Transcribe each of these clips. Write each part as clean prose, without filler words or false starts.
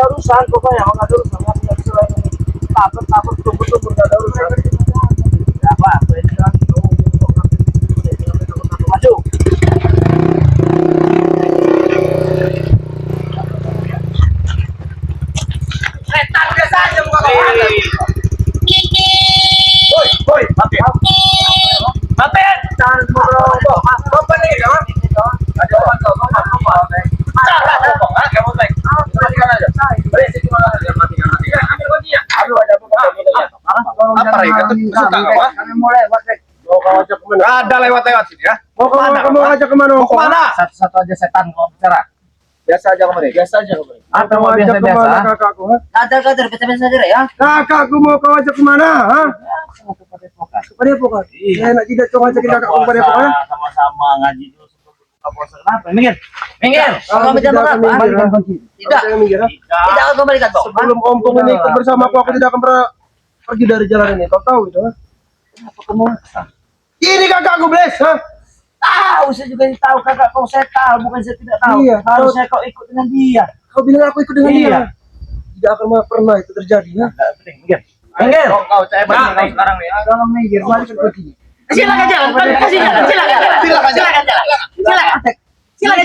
ada urusan pokoknya, nggak ada urusan, nggak bisa lagi takut tumpur nggak ada urusan. Apa? Maju. Setan biasa aja muka kau. Woi, mati. Mati. Jangan merokok. Apa nih, kawan? Ada orang apa? Cara ngomong, kamu baik. Matikan aja. Berisik gimana aja matikan. Ambil kuncinya. Aduh, ada apa? Apa Rika tuh suka apa? Kami mulai, Pak. Mau kau ajak kemana? Ada lewat sini ya. Mau kemana? Kamu ajak kemana? Mau kemana? Satu-satu aja setan kau bicara. Biasa aja kemarin. Biasa aja kemarin. Apa mau ajak kemana kakakku? Ada biasa aja ya. Kakakku mau kau ajak kemana? Hah? Kepada pokat. Iya. Enak tidak coba ajakin kakakku kepada pokat. Sama-sama ngaji dulu sebelum buka puasa. Kenapa? Minggir. Kalau minta apa? Tidak. Tidak akan kembalikan, Bang. Sebelum ompong ini ikut bersama aku tidak akan pernah pergi dari jalan ini. Kau tahu itu? Kenapa kamu? Ini kakakku, Bles. Hah? Tahu, saya juga tahu kakak kau, saya tahu, bukan saya tidak tahu. Iya, harusnya kau ikut dengan dia. Kau bilang aku ikut dengan dia. Tidak akan pernah itu terjadi, ya. Minggir. Kau saya balik kau sekarang nih. Jangan minggir, balik ke sini. Silakan jalan. Silakan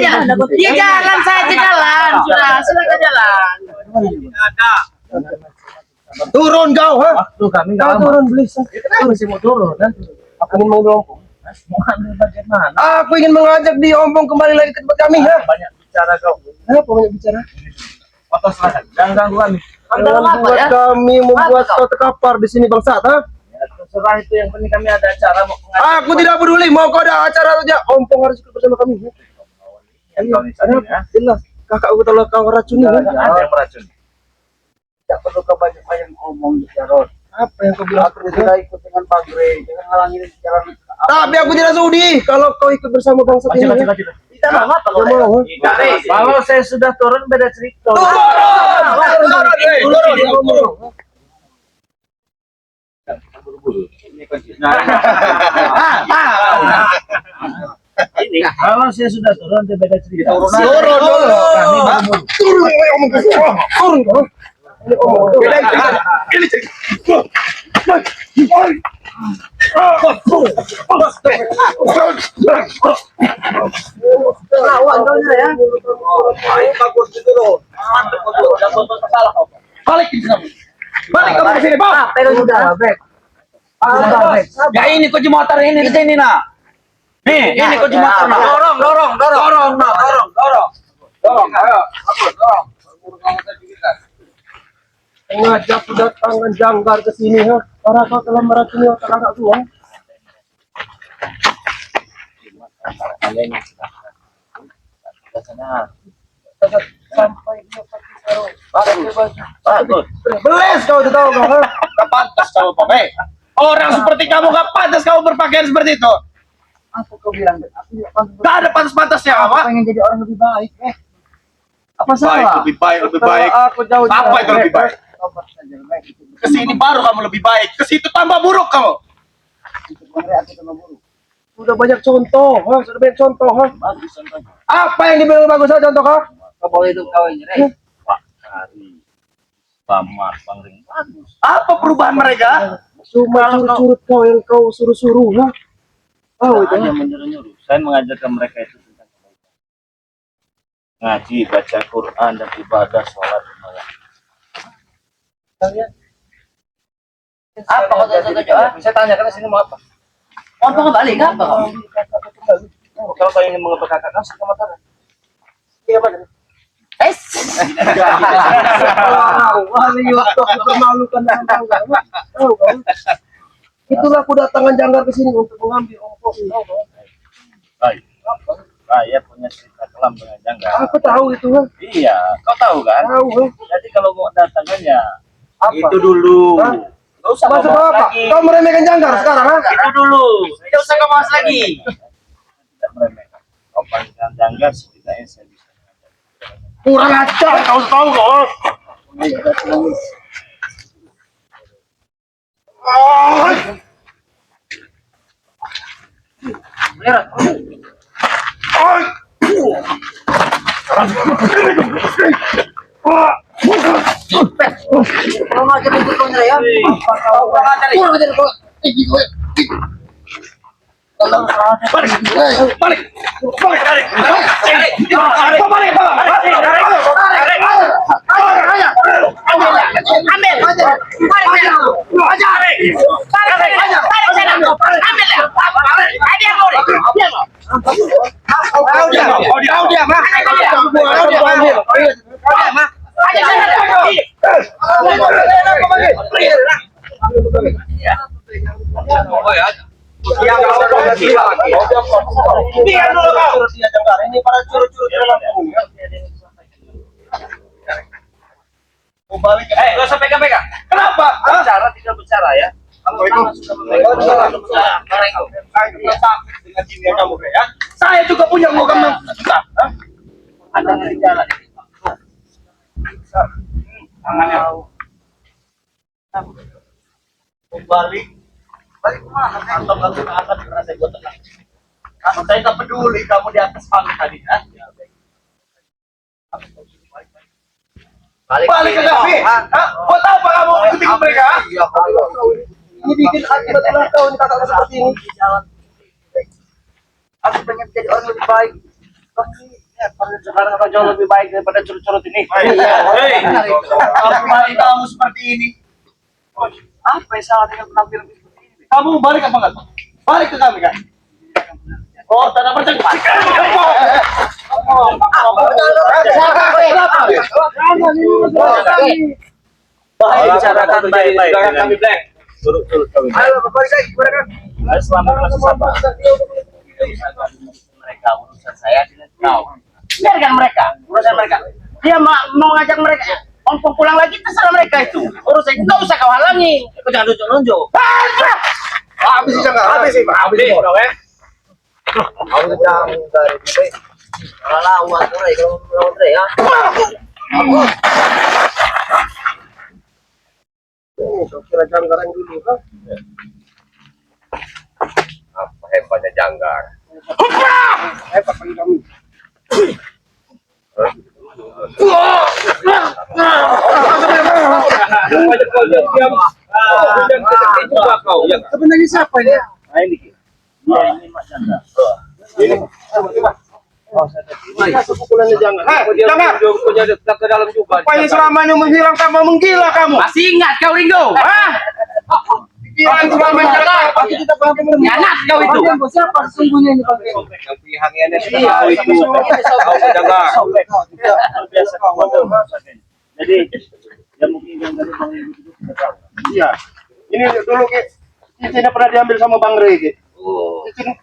jalan. Ya jalan saja jalan. Sudah, silakan jalan. Ada. Turun kau, ha? Waktu kami kau turun, Blis. Kita masih mau turun, kan? Aku ingin mau ompong. Mau ambil bagian mana? Aku ingin mengajak dia ompong kembali lagi ke tempat kami, ha? Banyak bicara kau. Apa banyak bicara? Foto silakan. Jangan ganggu kami. Kami membuat suatu kapar di sini bangsat, ha? Ya, terserah itu, yang penting kami ada acara mau mengajak. Aku tidak peduli, mau kau ada acara saja, ompong harus ikut bersama kami. Jelas, kakak kalau kau racuni, ada yang meracuni. Tidak perlu kau banyak ngomong di jalan. Apa yang kau bilang? Aku tidak ikut dengan Pak Grey, jangan halangi jalan. Tapi aku tidak sudi kalau kau ikut bersama bangsa ini. Kita mau apa kalau kalau saya sudah turun beda cerita. Ini kalau saya sudah turun beda cerita. Turun. Ini lawan kau ya. Bagus turun. Balik kamu ke sini, Bang. Pegang sudah, Bek. Ya ini kunci motor ini di sini, nah. Nih, ini kunci motor. Dorong. Ayo, dorong. Mengajak kedatangan janggar ke sini, ha? Karena kau telah meracuni otak kakak gua. Sampai dia pakai beles kau itu tahu kau? Gak pantas kau pakai. Orang seperti kamu gak pantas kau berpakaian seperti itu. Apa kau bilang? Gak ada pantas-pantasnya, apa? Pengen jadi orang lebih baik, Apa salah? Lebih baik. Aku jauh. Apa itu lebih baik? Kesini baru kamu lebih baik, ke situ tambah buruk kamu. Sudah banyak contoh, sudah banyak contoh. Bagus contohnya. Apa yang dibilang bagus contoh kau? Kau boleh itu kau ini, Pak Hari, Bamar, Bangring, bagus. Apa perubahan mereka? Cuma curut kau yang kau suruh-suruh, lah. Oh itu yang menyuruh-nyuruh. Saya mengajarkan mereka itu tentang kebaikan. Ngaji, baca Quran dan ibadah sholat malam. Kalian apa kau tanya? Saya tanya karena sini mau apa? Mau kembali nggak apa? Kalau kau ingin mengapa kakak kau sama tangan? Iya apa? Permalukan dan tahu kan? Itulah kedatangan janggar ke sini untuk mengambil ongkos. Saya punya cerita kelam dengan janggar. Aku tahu itu, kan? Iya, kau tahu kan? Tahu. Jadi kalau mau datangnya apa? Itu dulu. Gak usah ngomong lagi. Kau meremehkan janggar sekarang, ha? Itu dulu. Tidak usah ngomong lagi. Tidak meremehkan. Kau panggilkan janggar setidaknya saya bisa. Kurang ajar, kau tahu kok. Merah. Ini para curut-curut dalam punggungnya. Balik. Gak usah pegang-pegang. Kenapa? Bicara tidak bicara ya. Dengan dunia kamu ya. Saya juga punya program yang susah. Ada di jalan. Tangannya. Balik. Balik kemana? Atau nggak suka akan merasa gue tenang. Saya nggak peduli kamu di atas panggung tadi ya. Balik ke kafe. Buat apa kamu ikutin mereka? Ini bikin akibat ulang tahun kakak seperti ini. Aku pengen jadi orang lebih baik. Sekarang akan jauh lebih baik daripada curut-curut ini. Kamu seperti ini. Apa yang salah dengan penampilan seperti ini? Kamu balik apa enggak? Balik ke kami kan? Oh, tanda percaya. Bicarakan baik-baik. Kami black. Turut kami. Ayo, balik lagi. Selamat masih sabar. Mereka urusan saya dengan kau. Biarkan mereka, urusan mereka. Dia mau ngajak mereka. Ompong pulang lagi terserah mereka itu. Urusan itu nggak usah kau halangi. Kau jangan nunjuk-nunjuk. Habis sih jangan. Habis sih, habis dong ya. Habis jangan dari. Alah, uang tuh kalau ya. Kira janggaran dulu kan? Apa hebatnya janggar? Hebat bagi kami. Sebenarnya siapa ini? Ini Mas Janggar. Ini selamanya menghilang tanpa menggila kamu. Masih ingat kau Ringo? Pikiran selamanya anak kau itu. Siapa sesungguhnya ini Pak? Yang pilihannya itu. Biasa kau. Jadi ya mungkin yang dari Bang itu. Iya. Ini dulu ini pernah diambil sama Bang Rey.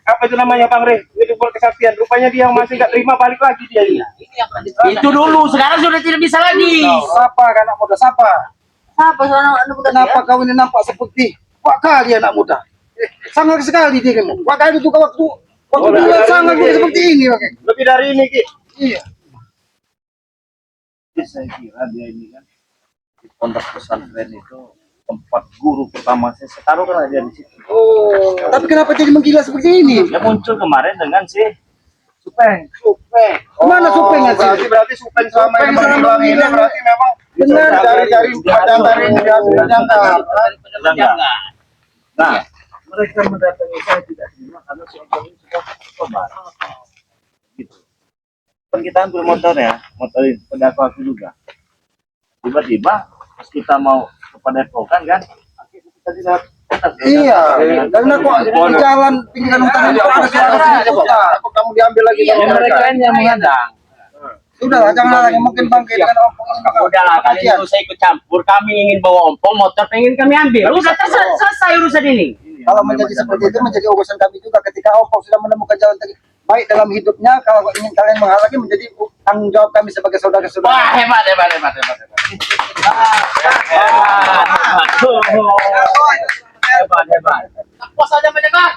Apa itu namanya Bang Rey? Itu buat kesaktian. Rupanya dia masih nggak terima balik lagi dia ini. Itu dulu, sekarang sudah tidak bisa lagi. Siapa anak muda? Siapa? Siapa anak muda? Kenapa kau ini nampak seperti wah kali anak muda? Sangat sekali dirimu. Wah kali itu waktu dia sangat seperti ini. Lebih dari ini Ki. Iya. Saya kira dia ini kan di pondok pesantren itu tempat guru pertama saya taruh kan ada di situ. Oh, tapi kenapa jadi menggila seperti ini? Ya muncul kemarin dengan si Supeng. Supeng. Mana Supengnya sih? Berarti Supeng selama ini berarti memang benar dari penjangkar. Nah, mereka mendatangi saya tidak terima karena si Openg ini sudah tobat. Gitu. Kan kita ambil motornya, motor pendakwa aku juga. Tiba-tiba pas kita mau kepada Epokan kan, kita tidak. Iya, karena kok di jalan pinggiran hutan itu ada kamu diambil lagi sama mereka yang menghadang. Sudah, jangan lagi mungkin bangkit dengan ompong. Udahlah, kali itu saya ikut campur. Kami ingin bawa ompong, motor pengen kami ambil. Udah selesai urusan ini. Kalau menjadi seperti itu menjadi urusan kami juga ketika ompong sudah menemukan jalan baik dalam hidupnya. Kalau ingin kalian menghalangi menjadi tanggung jawab kami sebagai saudara-saudara. Wah, hebat. Hebat. Pos aja mendengar.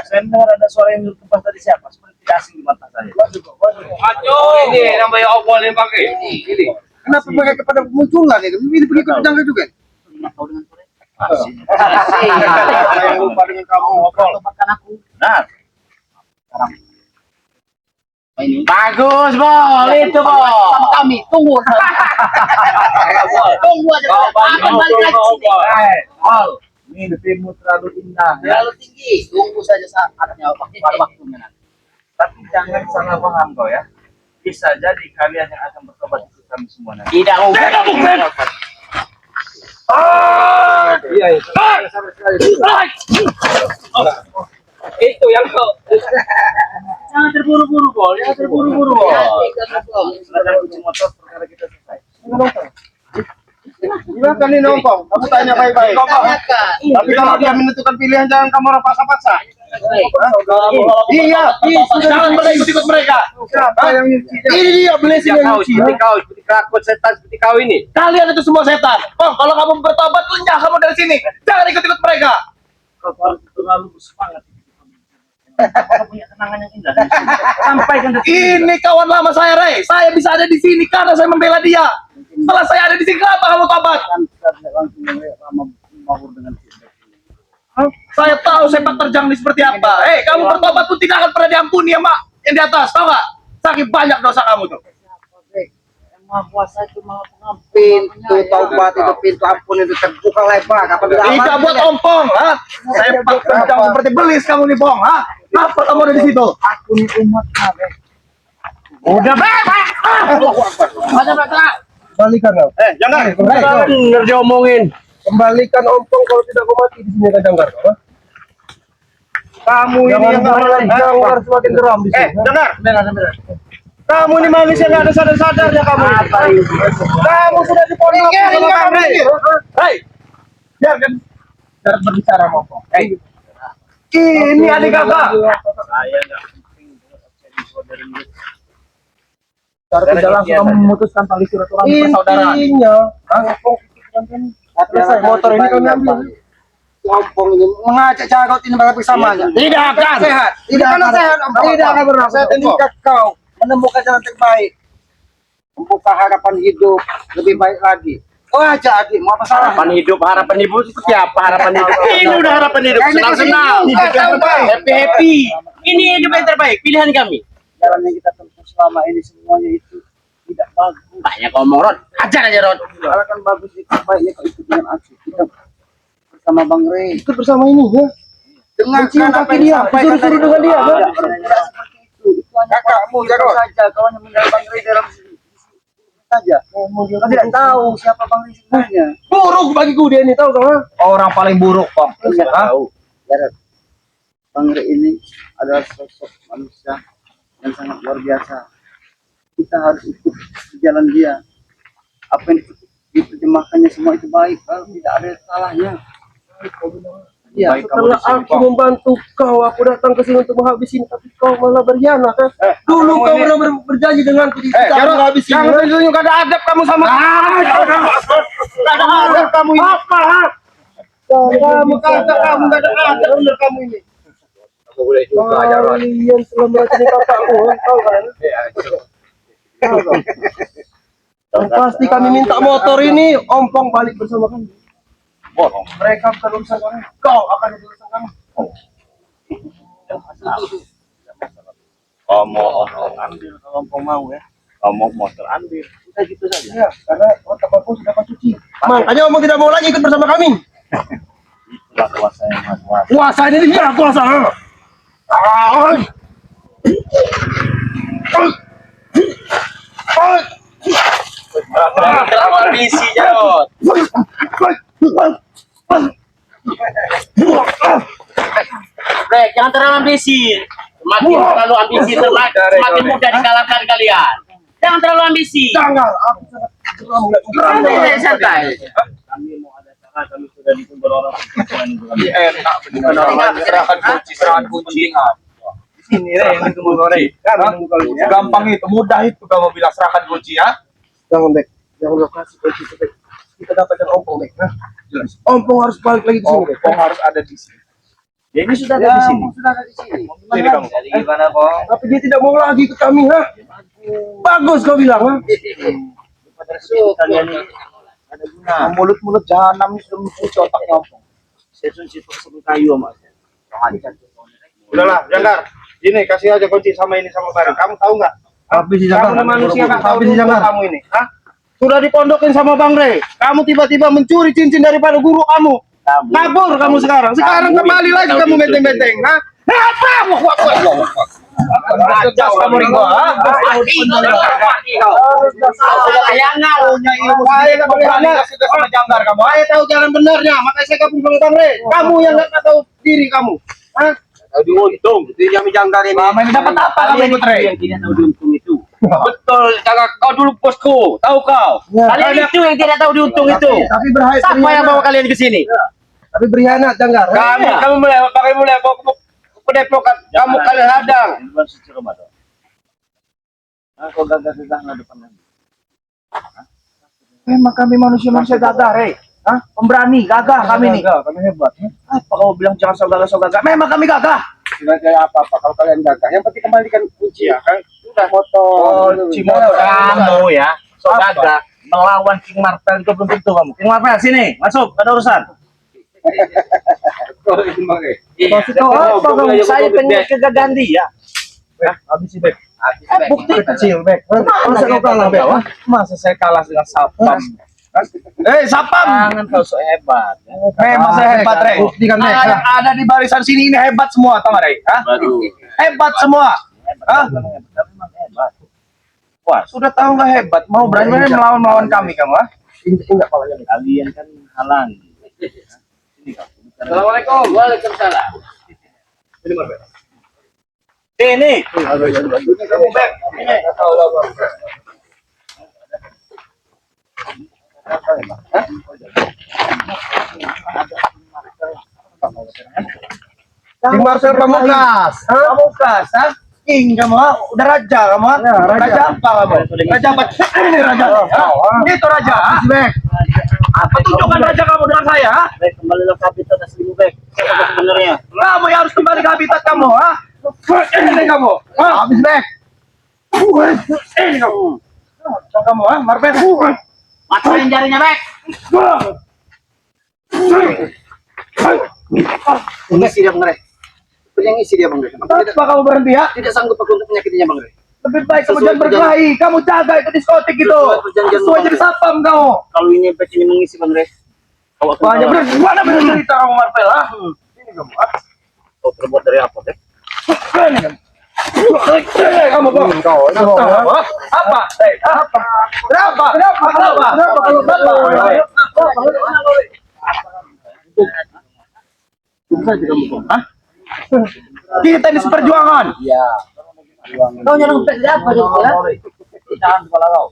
Saya dengar ada suara yang berkembang tadi siapa? Seperti tidak asing di mata saya. Aduh, ini namanya obol yang pakai. Ini. Kenapa mereka pada munculan itu? Ini begitu jangka juga. Tahu dengan sore. Asik. Saya lupa dengan kamu obol. Tempatkan aku. Nah. Sekarang. Bagus, Bol. Itu, Bol. Sama kami. Tunggu. Tunggu aja. Akan balik lagi sini. Bol. Mimpimu terlalu indah. Terlalu tinggi. Tunggu saja saatnya, pada waktunya nanti. Tapi jangan salah paham kau ya. Bisa jadi kalian yang akan bertobat itu kami semua nanti. Tidak mungkin. Iya itu. Itu yang kau. Jangan terburu-buru, Bol. Jangan terburu-buru, Bol. Silakan kunci motor perkara kita selesai. Gimana nih nongkrong? Kamu tanya baik-baik. Tapi kalau dia menentukan pilihan jangan kamu orang paksa-paksa. Iya, Jangan pada ikut-ikut mereka. siapa yang nyuci? Ini dia blessing yang nyuci. Seperti kau, seperti krakot setan seperti kau ini. Kalian itu semua setan. Oh, kalau kamu bertobat, lenyah kamu dari sini. Jangan ikut-ikut mereka. Kau harus terlalu bersemangat. Kau punya kenangan yang indah. Sampaikan ini kawan lama saya, Rey. Saya bisa ada di sini karena saya membela dia. Setelah saya ada di sini, kenapa kamu tobat? Saya tahu sepak terjang ini seperti apa. Kamu bertobat pun tidak akan pernah diampuni ya, Mak. Yang di atas, tahu nggak? Saking banyak dosa kamu tuh. Maha kuasa itu maha pengampun. Pintu taubat itu, pintu ampun itu terbuka lebar. Tidak buat ompong, ha? Sepak terjang seperti belis kamu nih, Bong, ha? Apa kamu ada di situ? Aku ini umat Nabi. Udah, Balikan kau. jangan. Bener dia omongin. Kembalikan ompong kalau tidak mau mati di sini kan Janggar. Kamu ini yang Janggar semakin geram di sini. Dengar. Kamu ini manusia nggak ada sadar-sadarnya kamu. Kamu sudah dipondok sama Bang Rey. Hei, jangan berbicara ngomong. Ini adik kakak. Saya nggak penting Cara tidak langsung kamu memutuskan tali silaturahmi persaudaraan. intinya selesai motor ini kami ambil. Ompong ini mengajak cara kau tindak bersamanya. Tidak akan. Sehat. Tidak akan sehat. Tidak akan pernah. Saya tindak kau menemukan jalan terbaik. Membuka harapan hidup lebih baik lagi. Oh aja adik, mau apa salah? Harapan hidup seperti apa harapan hidup? Ini udah harapan hidup. Senang-senang. Happy. Ini hidup yang terbaik. Pilihan kami. Jalan yang kita tempuh selama ini semuanya itu tidak bagus. Banyak ngomong, Ron. Ajar aja, Ron. Kalau kan bagus itu baiknya kau ikut dengan aku. Kita bersama Bang Rey. Ikut bersama ini ya. Dengarkan apa yang dia, disampaikan disuruh-suruh dari dengan dia, Bang. kan? Tidak seperti itu. Itu hanya Kakakmu, kita Jarod. saja. Kau hanya mengenal Bang Rey dalam saja. Kau tidak tahu siapa Bang Rey sebenarnya. Buruk bagiku dia ini, tahu kau? Orang paling buruk, Bang. Tidak tahu. Jarod, Bang Rey ini adalah sosok manusia yang sangat luar biasa. Kita harus ikut di jalan dia. Apa yang diterjemahkannya semua itu baik, kalau tidak ada salahnya. Iya. Baik, kamu Setelah di sini, aku Bang. membantu kau, aku datang ke sini untuk menghabisi, tapi kau malah berkhianat. Kan? Dulu kamu kau ini- pernah berjanji denganku di kita Jarod, menghabisi. jangan tunjuk ada adab kamu sama. Ada adab kamu ini. Apa? Kamu kata kamu nggak ada adab, bener kamu ini. Aku boleh juga, Jarod. Kalian telah meracuni kakakku, tahu kan? Tahu kan? Dan pasti kami minta motor ini ompong balik bersama kami. Bohong. Mereka bukan urusan kami, kau akan jadi urusan kami. Kamu ambil kalau kau mau ya. Kamu motor ambil. Udah gitu saja. Ya, karena otak aku sudah kau cuci. Makanya omong tidak mau lagi ikut bersama kami. Itulah kuasa yang maha kuasa. Kuasa ini dia kuasa. Terlalu ambisi, Jarod. Rek, jangan terlalu ambisi. Semakin terlalu ambisi, semakin mudah dikalahkan kalian. Jangan terlalu ambisi. Jangan, aku sangat geram. Santai. Kami mau ada cara, kami sudah dikumpul orang. Enak, bukan orang serahkan kunci. Ini yang ditunggu orang. Gampang itu, mudah itu kamu bilang serahkan kunci ya. Jangan, Bek. Jangan lokasi kunci itu, Bek. Kita dapatkan ompong, Bek. Nah, ompong harus balik lagi ke sini, Bek. Ompong harus ada di sini. Ya, ini sudah ada di sini. Sudah ada di sini. Jadi kamu. Jadi gimana, Bang? Tapi dia tidak mau lagi ikut kami, ha? Bagus kau bilang, ha? Kalian ini ada guna. Mulut-mulut jahanam ini sudah mencuci otaknya ompong. Saya tuh sebut kayu sama. Udahlah, Janggar. Ini kasih aja kunci sama ini sama barang. Kamu tahu nggak? Habis si Kamu ini manusia nggak tahu dulu kamu ini. Hah? Sudah dipondokin sama Bang Rey. Kamu tiba-tiba mencuri cincin daripada guru kamu. Kabur kamu sekarang. Sekarang kembali lagi kamu benteng-benteng. Hah? Apa? Tegas kamu Ringo. Hah? Saya tahu jalan benarnya, makanya saya gabung sama Bang Re. Kamu yang nggak tahu diri kamu. Hah? Tahu diuntung, itu yang jangkar ini. Mama ini dapat apa kamu ikut Re? Yang tidak tahu diuntung itu. Betul, jangan kau dulu bosku, tahu kau. Kalian itu yang tidak tahu diuntung itu. Tapi berhasil. Siapa yang bawa kalian ke sini? Tapi berkhianat, Janggar. Kamu mulai bawa ke Depokan, kamu kalian hadang. Kau gagah-gagah nggak depan lagi. Memang kami manusia gagah, Rey. Hah? Pemberani, gagah kami nih. Kami hebat. Apa kau bilang jangan so gagah? Memang kami gagah. Tidak kayak apa-apa kalau kalian gagah. Yang penting kembalikan kunci ya kan. Sudah motor. Kamu ya, so gagah melawan King Marvel itu belum tentu kamu. King Marvel sini, masuk, ada urusan. Saya pengen kegagahan dia. Habis sih, Bek. Bukti Kecil, Bek. Masa kau kalah, Bek? Masa saya kalah dengan Sapam? Sapam! Jangan kau so hebat. Memang saya hebat, Rey. Buktikan, Bek. Yang ada di barisan sini ini hebat semua, tahu nggak, Rey? Hah? Hebat semua. Hah? Wah, sudah tahu nggak hebat, mau berani melawan kami kamu, ah? Enggak palanya. Kalian kan halang. Assalamualaikum. Waalaikumsalam. Ini Mar, Bek. Ini. Kamu Bek. Ini. King Marcel Pamungkas. Pamungkas, ah? King kamu, ah? Udah raja kamu, ah? Ya, raja. Apa kamu? Raja apa? Ini raja. Itu raja, ah? Bek. Apa tunjukkan raja kamu dengan saya, ah? Bek, kembalilah ke habitat aslimu, Bek. Siapa sebenarnya? Kamu yang harus kembali ke habitat kamu, ah? Ini kamu, ah? Habis, Bek. Ini kamu. Kamu, ah? Marvel. Matahin jarinya, Bek. Isi dia, Bang Re. Yang isi dia, Bang Re. Kenapa kamu berhenti, ya? Tidak sanggup aku untuk menyakitinya, Bang Re. Lebih baik kamu jangan berkelahi. Kamu jaga itu diskotik itu. Sesuai jadi sapam kamu. Kalau ini Bek ini mengisi, Bang Re. Kau akan Banyak kalah. bener. Mana bener cerita kamu Marvel, ah? Ini kamu, ah? Kau terbuat dari apa, Bek? Ini kamu. Kamu kok? Apa? Apa? Kenapa? Bisa juga kamu. Hah? Kita ini seperjuangan. Iya. Kau nyerang apa juga ya? Jangan kepala kau.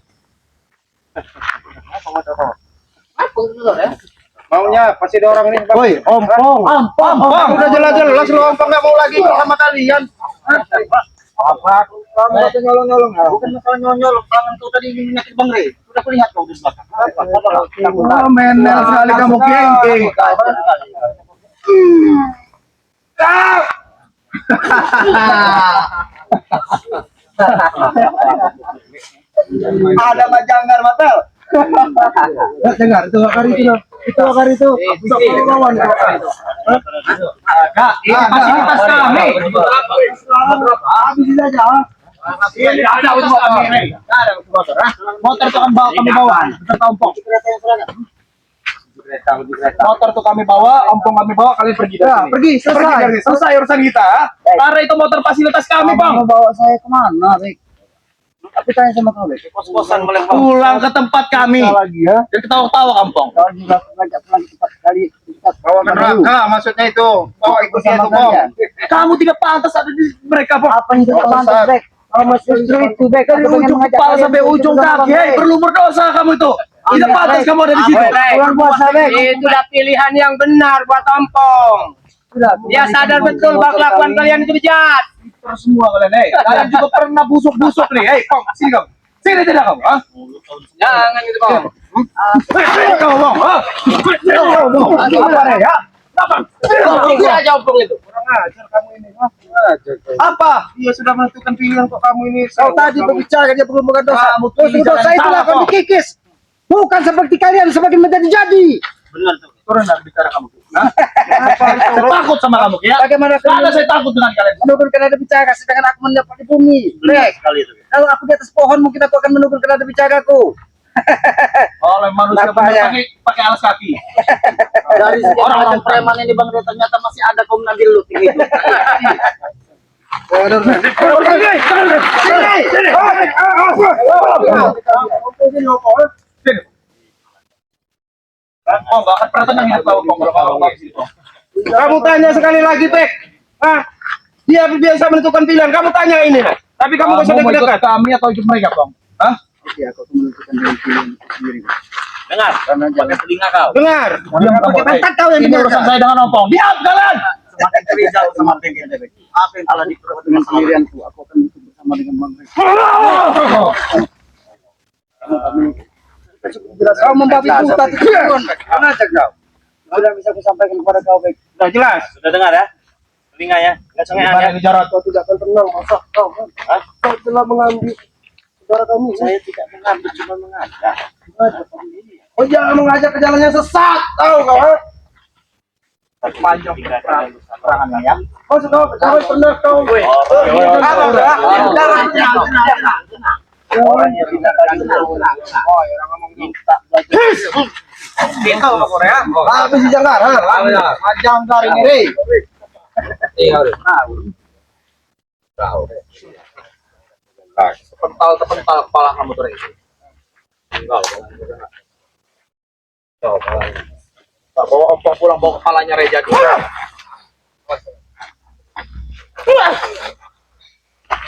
Apa itu ya? Maunya pasti ada orang ini. Woi, ompong. Ompong. Udah jelas-jelas lu ompong nggak mau lagi sama kalian. Apa? Kamu masih nyolong-nyolong. Bukan masalah nyolong. Tangan kau tadi menyakit Bang Re. Sudah kulihat kau di belakang. Oh, menel sekali kamu geng. Ada Majanggar Matel. Dengar itu akar itu. Itu akar itu. Lawan. Kak, ini fasilitas kami. Habis saja. Ini ada untuk kami. Ada motor, ah. Motor itu kan bawa kami bawa. Beserta ompong. Motor tuh kami bawa, ompong kami bawa, kalian pergi dari sini. Pergi, selesai. Selesai urusan kita. Karena itu motor fasilitas kami, Bang. Mau bawa saya kemana, Bek? Tapi tanya sama kau, Bek. Kos-kosan boleh Pulang ke tempat kami. Lagi ya. Dan ketawa-ketawa, Kampung. Kau juga ngajak pulang cepat sekali. Bawa ke neraka, maksudnya itu. Bawa ikut dia tuh, Bang. Kamu tidak pantas ada di mereka, Bang. Apa itu pantas, Bek? Kalau justru itu, Bek. Dari ujung kepala sampai ujung kaki, hei, perlu berdosa kamu itu. Tidak pantas kamu ada di situ. Luar biasa, Bek. Itu udah pilihan yang benar buat Ompong. Dia sadar betul bahwa kelakuan kalian itu bejat. Terus semua kalian, hei. Kalian juga pernah busuk-busuk nih, hei, Bang. Sini kamu. Sini tidak kamu, ah? Jangan gitu, Bang. Sini kamu, Bang. Ah. Sini kamu, Bang. Apa nih, ya? Apa? Ini aja Ompong itu. Kurang ajar kamu ini, ah. Apa? Dia sudah menentukan pilihan kok kamu ini. Kau tadi berbicara dia perlu bukan dosa. Kamu Dosa itu akan dikikis. Bukan seperti kalian semakin menjadi-jadi. Benar tuh. Turun dari bicara kamu. Hah? Saya takut sama kamu, ya? Bagaimana Karena saya takut dengan kalian. menurunkan nada bicara sedangkan aku mendapat di bumi. Benar sekali itu. Bek. Kalau aku di atas pohon mungkin aku akan menurunkan nada bicaraku. Oleh manusia Nampaknya. pakai alas kaki. Dari sekian orang preman ini Bang Ray, ternyata masih ada kaum Nabi Lut ini. Oh, nggak akan pernah tenang hidup kau kalau di situ. Kamu tanya sekali lagi, Bek. Ah, dia biasa menentukan pilihan. Kamu tanya ini, nah. Tapi kamu nggak usah Mau ikut dekat-dekat. kami atau ikut mereka, Bang? Hah? Oke, aku menentukan dengan pilihan sendiri. Dengar, Karena pakai jangan telinga kau. Dengar. Diam kamu. Pantat kau yang Ini dengar. urusan saya dengan Ompong. Diam kalian. semakin curiga sama pengen Bek. Apa yang telah diperbuat dengan pendirianku, aku akan ikut bersama dengan Bang Ray. Jelas kau membabi buta tujuan, Bek. Mana aja kau? Sudah bisa aku sampaikan kepada kau, Bek. Sudah jelas. Sudah dengar ya? Telinganya. Enggak cengengan ya. Bicara kau tidak akan tenang, masa kau? Kau telah mengambil saudara kami. Saya tidak mengambil, cuma mengajak. Oh, jangan mengajak ke jalan yang sesat, tahu kau? Ha? Panjang perangan ya. Oh, sudah pernah kau. Apa udah? Orang yang tidak kenal. Oh, orang ngomong Minta belajar. gitu sama Korea. Habis si Jangkar, ha? Jangkar ini, Rey. Iya, udah. Tahu. Terpental kepala kamu tuh ini. Enggak. Tahu. Bawa Ompong pulang bawa kepalanya Reja dulu.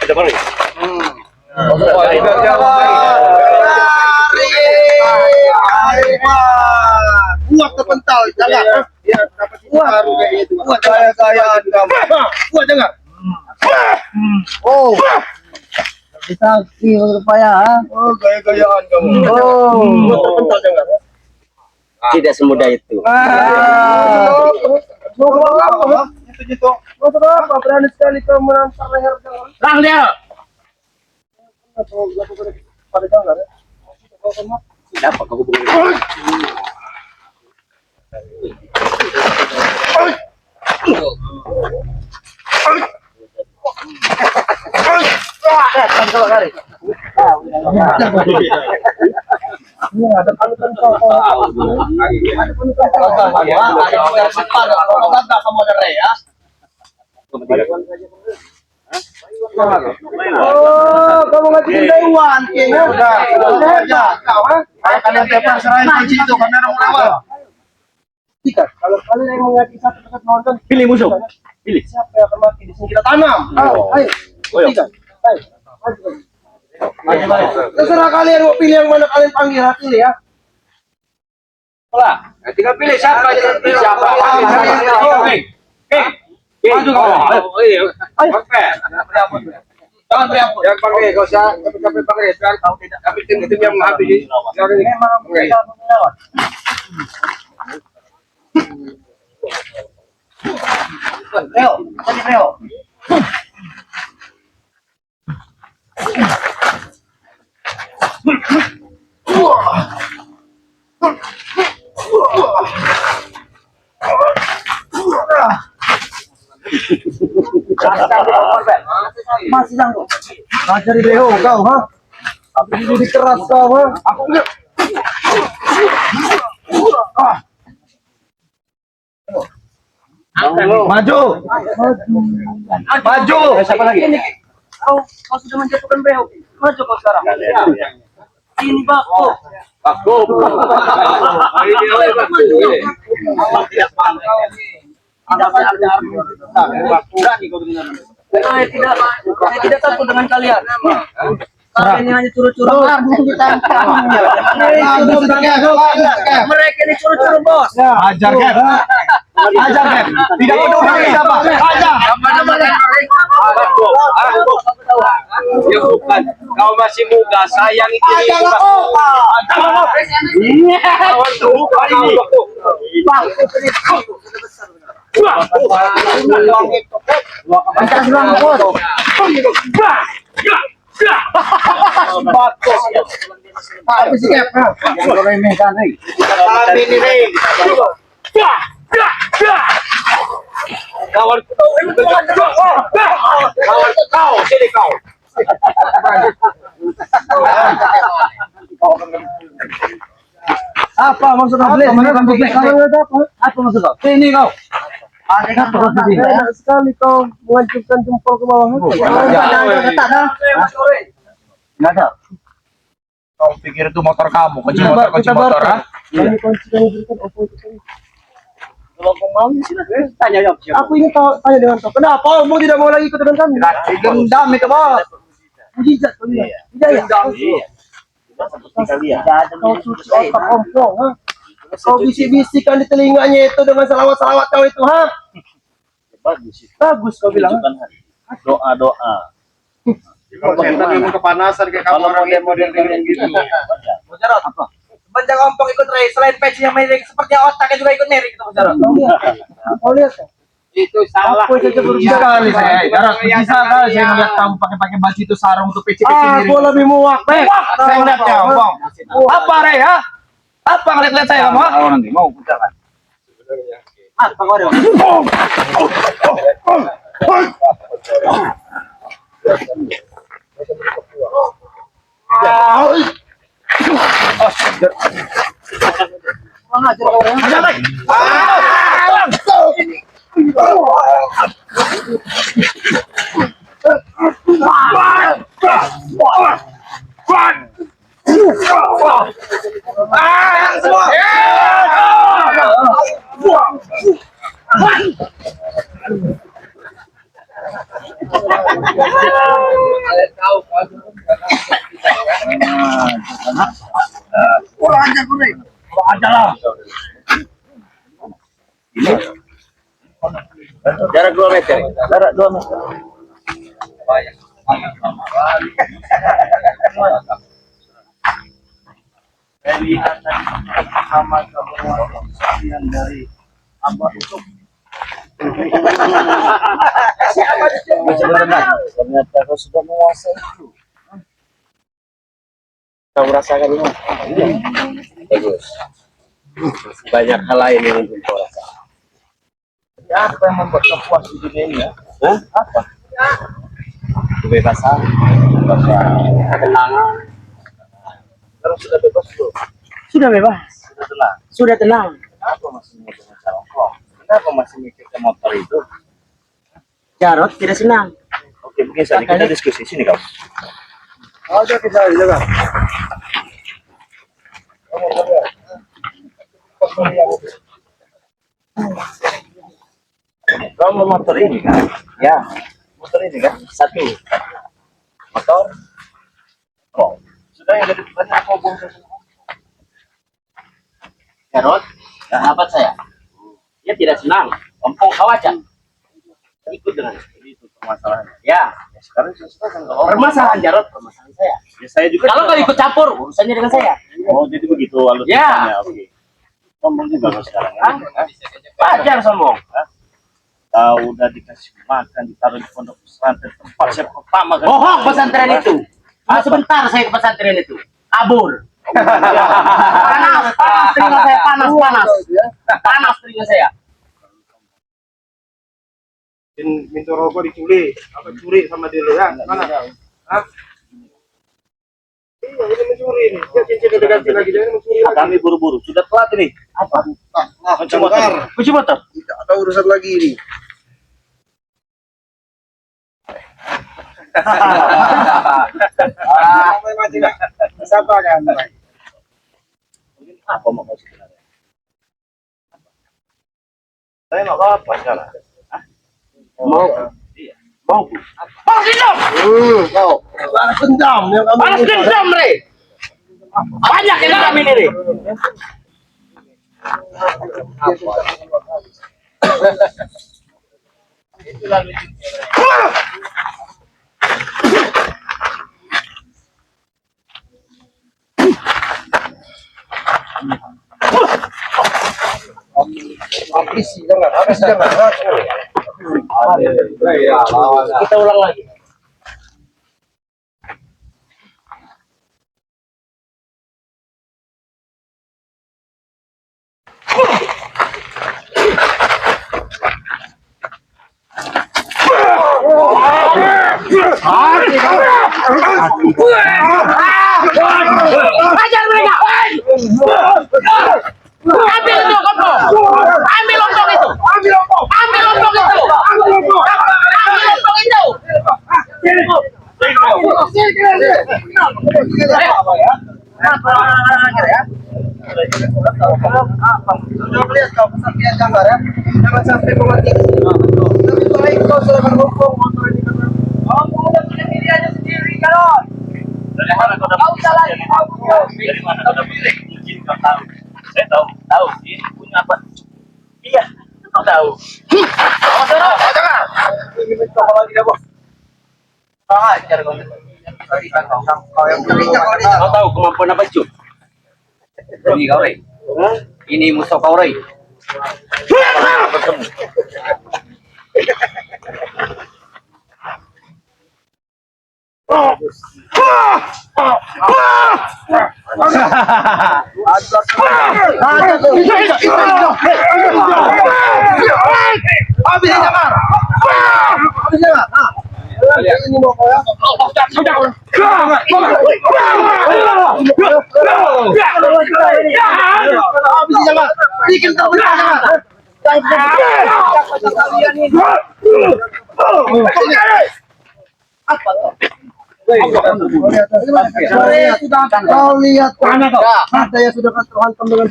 Ada balik. Buat terpental, jangan. Ya, dapat baru kayaknya itu. Buat gaya-gayaan kamu. Buat jangan. Oh. Kita berupaya, ha? Oh, gaya-gayaan kamu. Oh. Buat terpental jangan. Tidak semudah itu. Itu. Apa? Berani sekali kau menampar leher jangan. Lang dia. Pada jangan, ya. Siapa kau hubungi? Ada panutan kau. Ada panutan Oh, kamu nggak cintai Wan, kayaknya udah aja. Kau, ha? Kalian tepat serahin kunci itu, kamera mau lewat. Tiga. Kalau kalian yang mengajak satu dekat nonton, Pilih musuh. Pilih. siapa yang akan mati di sini kita tanam. Ayo. Tiga. Ayo. Maju. Terserah kalian mau pilih yang mana kalian panggil, pilih ya. Tinggal pilih siapa aja. Siapa? Maju kamu. Ayo. Jangan berampun. Yang pakai kau siapa? Capek pakai. Sekarang tahu tidak. Tapi tim yang menghabisi. Sekarang ini memang melewat. Leo, tadi Leo. Masih sanggup. Ngajari Leo kau, ha? Tapi jadi keras kau, ha? Aku enggak. Maju. Maju. Siapa lagi? Kau sudah menjatuhkan Leo. Maju kau sekarang. Ini Bako. Aku. Saya tidak takut dengan kalian. Kalian ini hanya curu-curu. Mereka ini curu-curu, bos. Ajar Gap. Ajar Gap. Tidak peduli siapa. Ajar. Ya bukan. Kau masih muda. Sayang itu. Habis Gap, ha? Yang remehkan, hei. Kami ini, Rey. Kawan kau, sini kau. Apa maksud kau? Apa maksud kau? Ini kau. Ada apa maksud ini? Enak sekali kau mengancurkan jempol ke bawah. Nggak ada. Kau pikir itu motor kamu, kunci motor, ha? Kami konsisten memberikan oppo itu. Kalau kau mau silakan. Tanya jawab. Aku ingin tanya dengan kau. Kenapa kamu tidak mau lagi ikut dengan kami? Gendam itu, Bos. Mujizat kau ya. Tidak ya. Kau cuci otak ompong, ha? Kau bisik-bisikkan di telinganya itu dengan salawat-salawat kau itu, ha? Bagus kau bilang. Doa. Kalau setan memang kepanasan kayak kamu orang model kayak gitu. Mujarot, apa? Semenjak ompong ikut Ray, selain peci yang miring, sepertinya otaknya juga ikut miring itu, Mujarot. Kau lihat. Itu salah. Aku saja baru Bisa kali saya, Jarot. Bisa kali saya melihat kamu pakai baju itu sarung untuk peci miring. Aku lebih muak, Bek. Saya melihatnya, ompong. Apa, Ray, ha? Apa ngeliat-liat saya, kamu, ha? Tahu nanti mau putarkan. Apa kau ada? Jarak 2 meter. Jarak 2 meter. Lihat sama keberwasian dari Abah Yusuf. Ternyata kau sudah menguasai itu. Kau merasakan ini? Bagus. Banyak hal lain yang belum kau rasakan. Apa yang membuat kau puas di dunia ini ya? Apa? Kebebasan, ketenangan. Sekarang sudah bebas belum? Sudah bebas. Sudah tenang. Sudah tenang. Kenapa masih mikir rokok? Kenapa masih mikir ke motor itu? Jarot tidak senang. Oke, begini saja kita diskusi sini kau. Ada kita juga. Kau mau motor ini kan? Ya, motor ini kan? Satu motor. Oh, sudah yang dari depannya aku bongkar semua. Jarot, sahabat saya. Dia tidak senang. Ompong kau aja. Ikut dengan Itu permasalahannya. ya. Ya, sekarang sudah kan Permasalahan Jarot, permasalahan saya. Ya, saya juga. Kalau kau ikut campur, urusannya dengan saya. Oh, jadi begitu alusannya. Ya. Oke. Sombong juga kau sekarang ya? Hah? Wajar sombong. Kau udah dikasih makan, ditaruh di pondok pesantren tempat siapa pertama kan? Bohong pesantren itu. Sebentar saya ke pesantren itu. Kabur. Panas telinga saya, panas. Panas telinga saya. Minta rokok diculik, apa curi sama dia ya? Mana? Hah? Iya, ini mencuri nih. Dia cincin udah ganti lagi, dia mencuri lagi. Kami buru-buru, sudah telat ini. Apa? Kunci motor. Kunci motor. Tidak ada urusan lagi ini. Siapa kan? Apa mau kau sebenarnya? Saya nggak apa-apa sekarang. Mau. Iya. Mau. Balas dendam. Kau. Balas dendam yang kamu. Balas dendam, Re. Banyak yang dendam ini, Re. Habis jangan. Kita ulang lagi. Ajar mereka. Ambil itu kompor. Ambil lontong itu. Ambil lontong itu. Sudah lihat kau pesantren gambar ya. Jangan sampai kau mati. Lebih baik kau serahkan hukum motor ini karena kamu udah punya pilihannya sendiri kalau. Dari mana kau dapat? Kau bisa lagi kau punya. Dari mana kau dapat? Mungkin kau tahu. Saya tahu. Ini punya apa? Iya, kau tahu. Jangan. Ini mencoba lagi dah, Bos. Ajar kau. Kau yang Kau tahu kemampuan apa, Cuk? Ini kau, Rey. Ini musuh kau, Rey. Bertemu. Habis jangan. Habis jangan. Ini mau kau ya. Habis jangan. Bikin kau jangan. Apa tuh? Kau lihat saya sudah terhantam dengan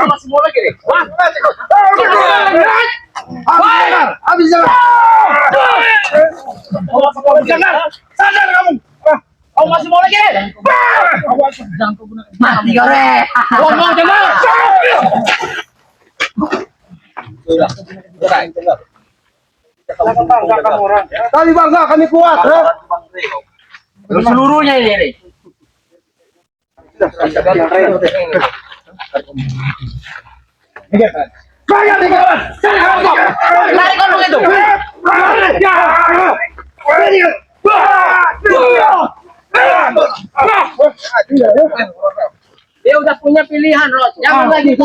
Masih mau lagi, Rey. habis jangan. Jangan. Sadar kamu. Kau masih mau lagi, Rey? Mati kau, Re. Ngomong jangan. Kami bangga, kami kuat. Seluruhnya ini, Re. Lari kau itu. Dia udah punya pilihan, Ros. Jangan lagi.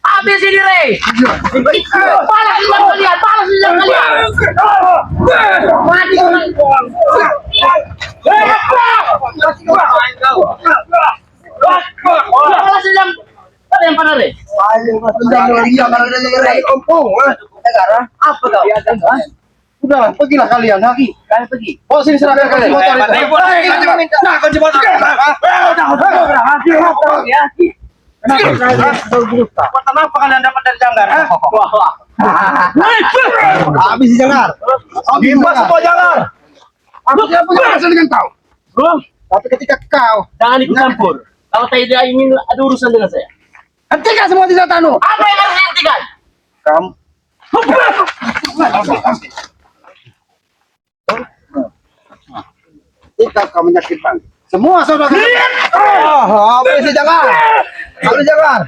Habis ini, Rey. Balas dendam kalian, balas dendam kalian. Mati kalian. Balas dendam kalian pada, Rey. Apa kau? Udah, pergilah kalian lagi. Kalian pergi. Oh, sini serahkan kalian. Nah, kau cepat. Kenapa kalian dapat dari Janggar? Habis Janggar. Gimana semua Janggar? Aku tidak punya urusan dengan kau. Tapi ketika kau Jangan ikut campur. Kalau tidak ingin ada urusan dengan saya. hentikan semua di Tanu. Apa yang harus dihentikan? Kamu Jika kau menyakitkan semua saudara. Habis Janggar. Habis Janggar.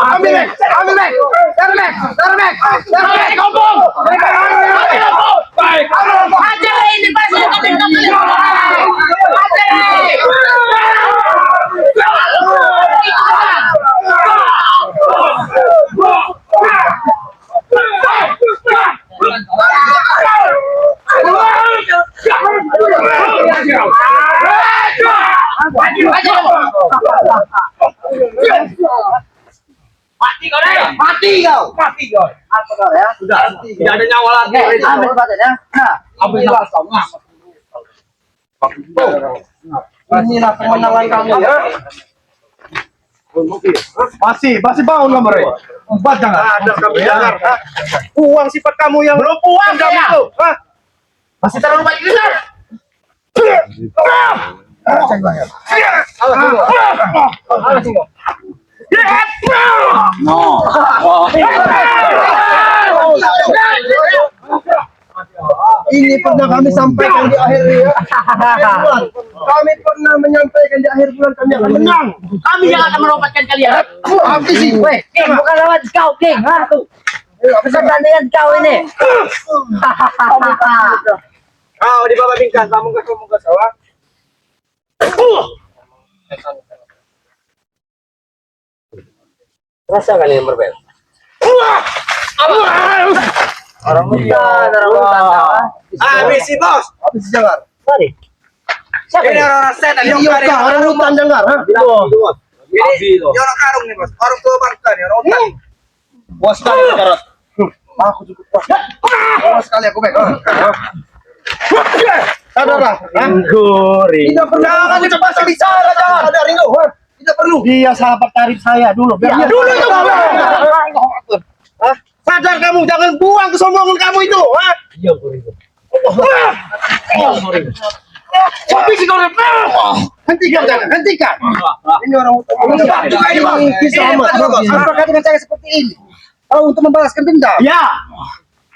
Ambil back, ambil back, taruh back, taruh back, taruh back, kompong. Baik. Aja ini pasti mati kau, Rey. Mati kau. Mati kau. Apa kau ya? Sudah. Tidak ada nyawa lagi. Ambil badannya. Nah, Ambil kau. inilah kemenangan kamu ya. Masih bangun kamu, Rey. Empat jangan. Ada kamu jangan. Uang sifat kamu yang Belum puas saya. itu. Hah? Masih terlalu banyak besar. Ini pernah kami sampaikan di akhir ya. Kami pernah menyampaikan di akhir bulan kami akan menang. Kami yang akan melompatkan kalian. Habis sih. King bukan lawan kau, King. Keberanian kau ini. Kau di bawah bingkas, kamu ke sawah. Rasakan yang berbeda. Orang hutan. Habis si bos. Habis si Jagar. Mari. Siapa Ini ini? orang setan. Iya, orang hutan dengar. Ini orang karung nih bos. Karung tua bangka nih orang hutan. Puas sekali Jarot. Aku cukup puas. Puas sekali aku baik. Saudara, Tidak perlu. Jangan cepat bicara jangan. Ada Ringo. Tidak perlu. dia sahabat karib saya dulu. Ya, dulu itu. Sadar kamu, jangan buang kesombongan kamu itu. Iya, Ringo. Tapi si kau hentikan, jangan hentikan. Ini orang hutan. Apakah dengan saya seperti ini? Kalau untuk membalaskan dendam? Ya.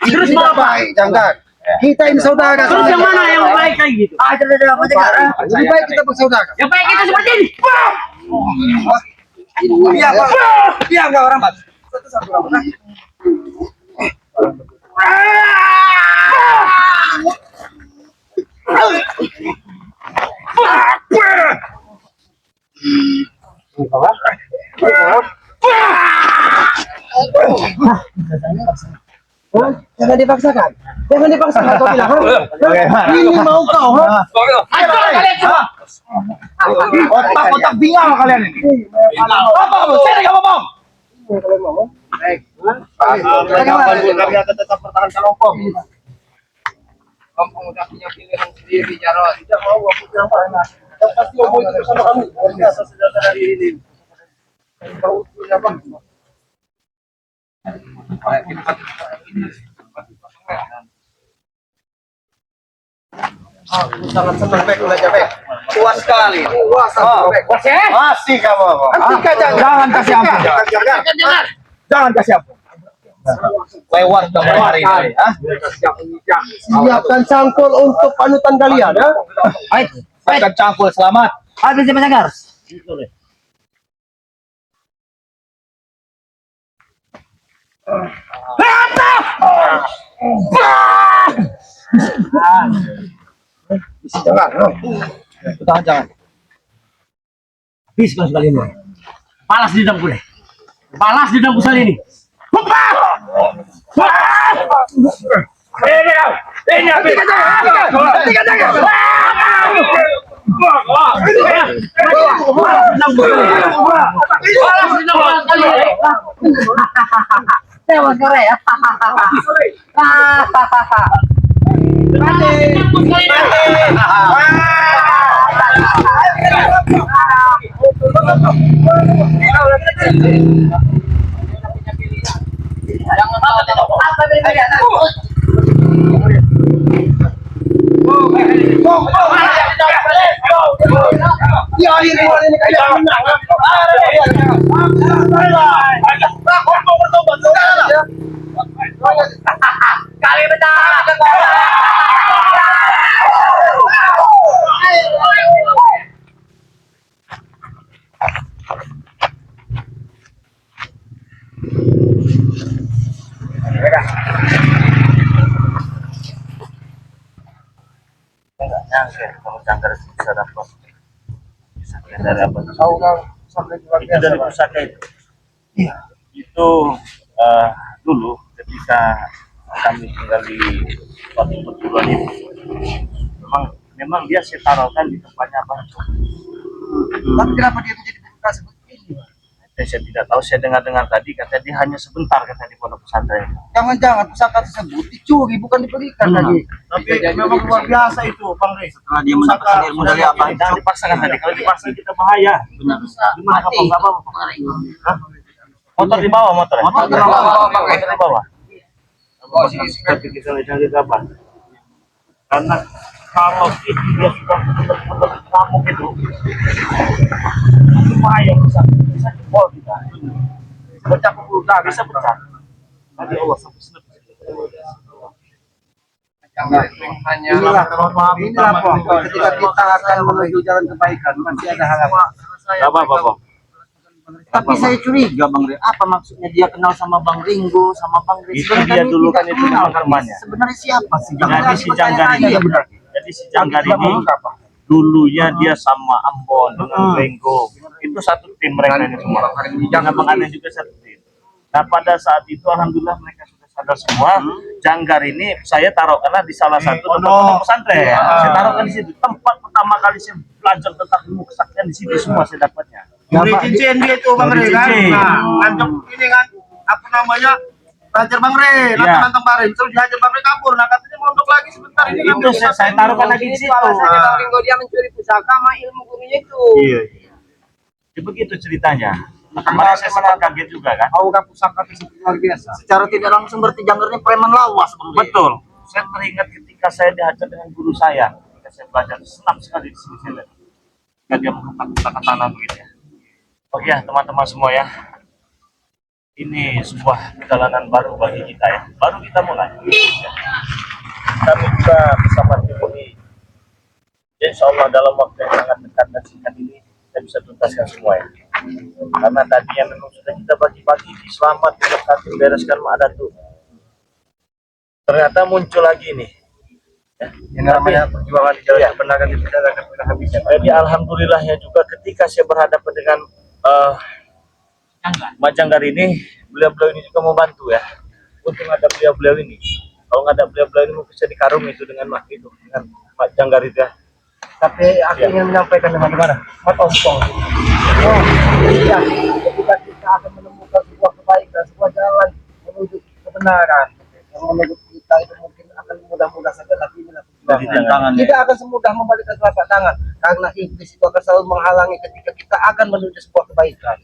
Terus mau apa? Jangan. Kita ini saudara. Terus yang mana yang baik kayak gitu? Lebih baik kita bersaudara. Yang baik kita seperti ini. Iya, Bang. Iya, enggak orang, Mas. Satu orang. Jangan dipaksakan. Jangan dipaksakan kau bilang. Ini mau kau, ha? Ayo kalian semua. Otak bingung kalian ini. Apa? Saya enggak ngomong. Baik. Kami akan tetap pertahankan Ompong. Ompong udah punya pilihan sendiri, Jarot. Tidak mau aku bilang apa. Yang pasti Ompong itu bersama kami. Luar biasa senjata dari ini. Kau punya apa? Aku sangat senang Bek belajar Bek. Puas sekali. Puas Bek. Masih kamu. Jangan kasih ampun. Jangan kasih ampun. Lewat gambar hari ini. Siapkan cangkul untuk panutan kalian ya. Baik. Akan cangkul selamat. Habis Mas Jagar. Jangan. Habis kau sekali ini. Balas dendamku deh. Balas dendamku kali ini. Ini habis. Saya kere ya. Ya ini kayak menang. Kami menang. Enggak nyangka kalau Cangkar bisa dapat pusaka dari apa? Itu dari pusaka itu. Iya. Itu dulu ketika kami tinggal di suatu perguruan itu, memang dia saya taruhkan di tempatnya apa? Tapi kenapa dia menjadi bekas seperti ini? Saya tidak tahu. Saya dengar tadi katanya dia hanya sebentar katanya di pondok pesantren. Jangan-jangan pusaka tersebut dicuri bukan diberikan lagi. Tapi memang luar biasa itu, Bang Rey. Setelah dia mendapatkan ilmu dari apa? Jangan dipaksakan tadi. Kalau dipaksa kita bahaya. Gimana kapal apa? Motor di bawah, motor. Motor di bawah. Motor di bawah. Tapi kita cari kapan? Karena kalau itu dia sudah benar-benar kamu itu, bahaya bisa jebol kita. Pecah pembuluh darah bisa pecah. Tadi Allah sampai sini. Inilah ketika kita akan menuju jalan kebaikan masih ada harapan. Apa? Tapi saya curiga Bang Re, apa maksudnya dia kenal sama Bang Ringo, sama Bang Re? Itu Sebenarnya dia kami dulu tidak kan itu kenal. nama temannya. Sebenarnya siapa sih Jadi si Janggar ini, jadi si Janggar ini dulunya dia sama Ambon dengan Renggo. Itu satu tim mereka ini semua. Jangan Bang Anen juga satu tim. Nah pada saat itu alhamdulillah mereka sudah sadar semua. Janggar ini saya taruhkanlah di salah satu pondok pesantren. Saya taruhkan di situ. Tempat pertama kali saya belajar tentang ilmu kesaktian di situ semua saya dapatnya. Beri cincin dia itu Bang Re kan. Cincin. Nah, ngancam ini kan apa namanya? Hajar Bang Re, nantang Barim, terus dihajar Bang Re kabur. Nah katanya mondok lagi sebentar ini Itu saya taruhkan lagi di situ. Alasannya Ringo dia mencuri pusaka sama ilmu gurunya itu. Iya. Ya, begitu ceritanya. Kemarin saya sempat kaget juga kan. Mau kan pusaka tersebut luar biasa. secara tidak langsung berarti Janggar ini preman lawas Bang Re. Betul. Saya teringat ketika saya dihajar dengan guru saya. Ketika saya belajar senang sekali di sini saya lihat. Ketika dia menghentak-hentak ke tanah begitu ya. Oke ya teman-teman semua ya. Ini sebuah perjalanan baru bagi kita ya. Baru kita mulai. Kami juga bersama tim ini. Ya, insya Allah dalam waktu yang sangat dekat dan singkat ini kita bisa tuntaskan semua ya. Karena tadinya memang sudah kita bagi-bagi di selamat kita bereskan Ma'adatu. Ternyata muncul lagi nih. Ya, Ini namanya perjuangan di jalan kebenaran itu tidak akan pernah habisnya. jadi alhamdulillahnya juga ketika saya berhadapan dengan Mbak Janggar ini, beliau-beliau ini juga mau bantu ya. Untung ada beliau-beliau ini. Kalau nggak ada beliau-beliau ini mungkin bisa dikarung itu dengan Mak itu, dengan Mbak Janggar itu ya. Tapi aku ingin menyampaikan teman-teman, Mat Ompong. Oh, iya. Ketika kita akan menemukan sebuah kebaikan, sebuah jalan menuju kebenaran, yang menurut kita itu mungkin akan mudah-mudah saja, tapi inilah Jadi perjuangan. jangan Tidak akan semudah membalikkan telapak tangan, karena iblis itu akan selalu menghalangi ketika kita akan menuju sebuah kebaikan.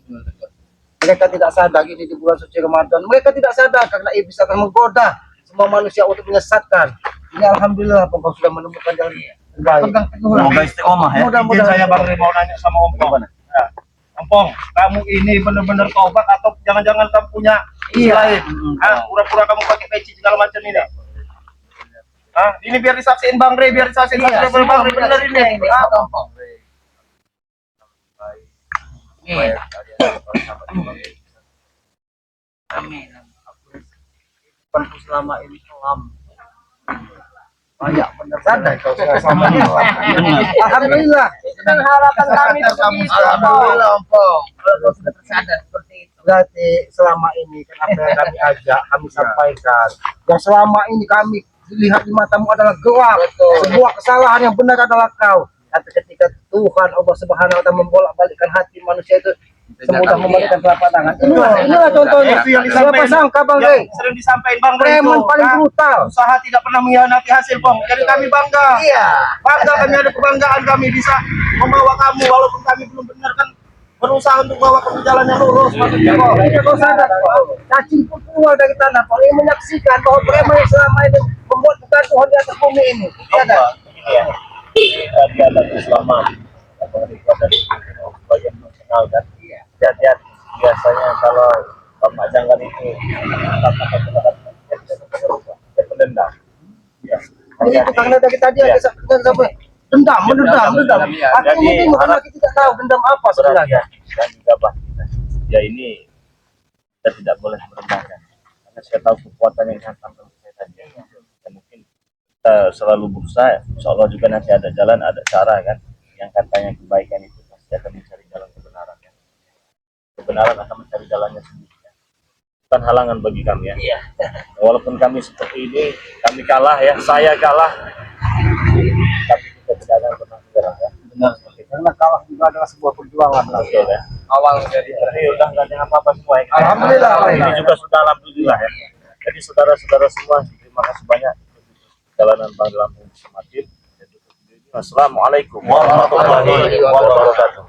Mereka tidak sadar ini di bulan suci Ramadan. Mereka tidak sadar karena iblis akan menggoda semua manusia untuk menyesatkan. Ini alhamdulillah engkau sudah menemukan jalan yang baik. Pegang teguh lah. semoga istiqomah ya. Mudah-mudahan Izin saya Bang Re mau nanya sama Ompong. Ya. Ompong, kamu ini benar-benar tobat atau jangan-jangan kamu punya isi lain? Ah, pura-pura kamu pakai peci segala macam ini. Ah, ini biar disaksiin Bang Re, biar disaksiin Bang Re benar ini. Ah, Amin. Aku selama ini kelam. Banyak benar sadar kau sama dia. Alhamdulillah. Itu kan harapan kami seperti itu. Alhamdulillah, Ompong. Kalau sudah tersadar seperti itu. Berarti selama ini kan apa yang kami ajak, kami sampaikan. Yang selama ini kami lihat di matamu adalah gelap. Sebuah kesalahan yang benar adalah kau. Tapi ketika Tuhan Allah Subhanahu wa taala membolak-balikkan hati manusia itu semudah membalikkan telapak tangan. Inilah contohnya. Itu yang Siapa disampaikan. sangka Bang Re? Sering disampaikan Bang Re itu. Preman paling Ah, brutal. usaha tidak pernah mengkhianati hasil, Bang. Jadi kami bangga. Iya. Bangga kami ada kebanggaan kami bisa membawa kamu walaupun kami belum benar kan berusaha untuk bawa ke jalan yang lurus maksudnya kok. Tidak kau sadar kok. Cacing pun keluar dari tanah. Kau ingin menyaksikan bahwa preman yang selama ini membuat kegaduhan di atas bumi ini. Ada. Ini ya. Tadi ada selamat. Dari sebagian nasional kan. Hati-hati. Biasanya kalau Bapak Janggar itu dia pendendam. Ya. Itu karena dari tadi ada sampai dendam, mendendam. Iya. Aku Jadi, ini karena kita tidak tahu dendam apa sebenarnya. Dan juga bah ya ini kita tidak boleh merendahkan karena saya tahu kekuatan yang datang dari saya tadi dan mungkin kita selalu berusaha insya Allah juga nanti ada jalan ada cara kan yang katanya kebaikan itu pasti akan mencari jalan kebenaran ya. Kebenaran akan mencari jalannya sendiri ya. Bukan halangan bagi kami ya. Iya. Walaupun kami seperti ini kami kalah ya saya kalah tapi kita tidak akan pernah menyerah ya. Benar. Karena kalah juga adalah sebuah perjuangan. Betul ya. Awal dari Jadi udah nggak ada apa-apa semua ya. Alhamdulillah. Ini juga sudah alhamdulillah ya. Jadi saudara-saudara semua terima kasih banyak perjalanan Bang dalam semakin. Assalamualaikum warahmatullahi wabarakatuh.